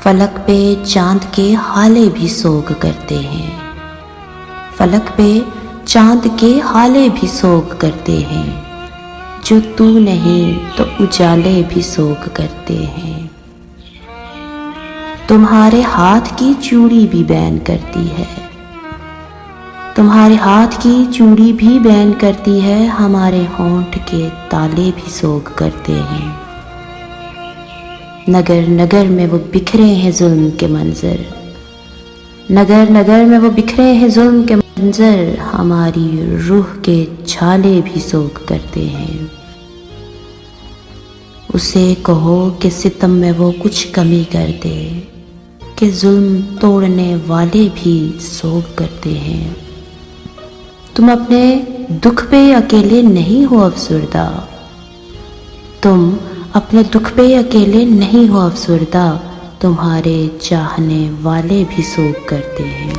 فلک پہ چاند کے ہالے بھی سوگ کرتے ہیں، فلک پہ چاند کے ہالے بھی سوگ کرتے ہیں، جو تو نہیں تو اجالے بھی سوگ کرتے ہیں۔ تمہارے ہاتھ کی چوڑی بھی بین کرتی ہے، تمہارے ہاتھ کی چوڑی بھی بین کرتی ہے، ہمارے ہونٹ کے تالے بھی سوگ کرتے ہیں۔ نگر نگر میں وہ بکھرے ہیں ظلم کے منظر، نگر نگر میں وہ بکھرے ہیں ظلم کے منظر، ہماری روح کے چھالے بھی سوگ کرتے ہیں۔ اسے کہو کہ ستم میں وہ کچھ کمی کر دے، کہ ظلم توڑنے والے بھی سوگ کرتے ہیں۔ تم اپنے دکھ پہ اکیلے نہیں ہو افسردہ، تم اپنے دکھ پہ اکیلے نہیں ہو افسردہ، تمہارے چاہنے والے بھی سوگ کرتے ہیں۔